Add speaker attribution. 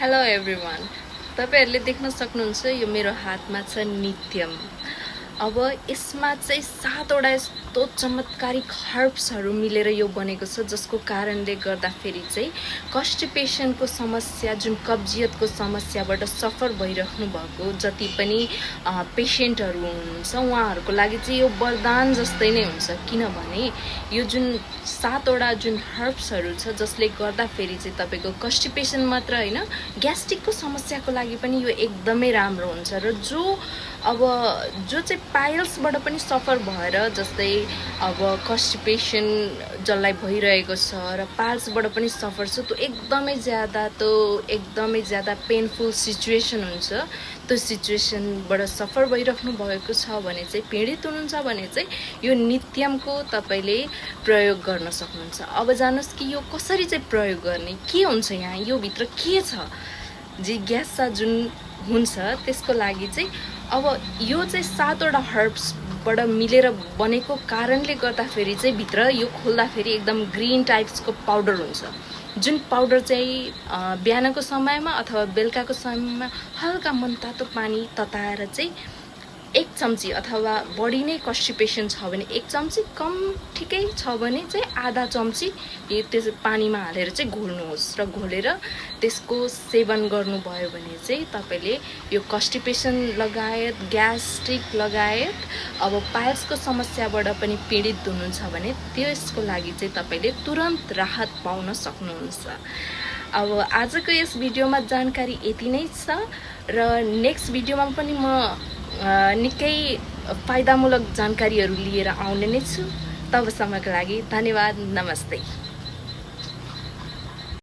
Speaker 1: Hello everyone, तपाईहरुले देख्न सक्नुहुन्छ यो मेरो हातमा छ नित्यम। अब यसमा चाहिँ 7 वटा यस्तो चमत्कारिक हर्ब्सहरु मिलेर यो बनेको छ, जसको कारणले गर्दा फेरि चाहिँ कन्स्टिपेसनको समस्या, जुन कब्जियतको समस्याबाट सफर भइराख्नु भएको जति पनि पेशेन्टहरु हुनुहुन्छ उहाँहरुको लागि चाहिँ यो वरदान जस्तै नै हुन्छ। किनभने यो जुन 7 वटा जुन हर्ब्सहरु छ जसले गर्दा फेरि चाहिँ तपाईको कन्स्टिपेसन मात्र हैन, ग्यास्ट्रिकको समस्याको लागि पनि यो एकदमै राम्रो हुन्छ। र जो चाहिँ पाइल्सबाट पनि सफर भएर, जस्तै अब कन्स्टिपेसन जसलाई भइरहेको छ र पाइल्सबाट पनि सफर छ, त्यो एकदमै ज्यादा पेनफुल सिचुएसन हुन्छ। त्यो सिचुएसनबाट सफर भइराख्नु भएको छ भने चाहिँ, पीडित हुनुहुन्छ भने चाहिँ यो नित्यमको तपाईले प्रयोग गर्न सक्नुहुन्छ। अब जानुस् कि यो कसरी चाहिँ प्रयोग गर्ने, के हुन्छ यहाँ, यो भित्र के छ, जिज्ञासा जुन हुन्छ त्यसको लागि चाहिँ अब यो चाहिँ 7 वटा हर्ब्सबाट मिलेर बनेको कारणले गर्दा फेरि चाहिँ भित्र यो खोल्दा फेरि एकदम ग्रीन टाइप्सको पाउडर हुन्छ, जुन पाउडर चाहिँ बिहानको समयमा अथवा बेलुकाको समयमा हल्का मनतातो पानी तताएर चाहिँ 1 चम्ची अथवा बढी नै कन्स्टिपेसन छ भने 1 चम्ची, कम ठिकै छ भने चाहिँ आधा चम्ची त्यस पानीमा हालेर चाहिँ घोल्नुहोस् र घोलेर त्यसको सेवन गर्नुभयो भने चाहिँ तपाईले यो कन्स्टिपेसन लगायत ग्यास्ट्रिक लगायत अब पाइल्सको समस्याबाट पनि पीडित हुनुहुन्छ भने त्यसको लागि चाहिँ तपाईले तुरन्त राहत पाउन सक्नुहुन्छ। अब आजको यस भिडियोमा जानकारी यति नै छ र नेक्स्ट भिडियोमा पनि म निकै फाइदामूलक जानकारीहरु लिएर आउने नै छु। तबसम्मको लागि धन्यवाद, नमस्ते।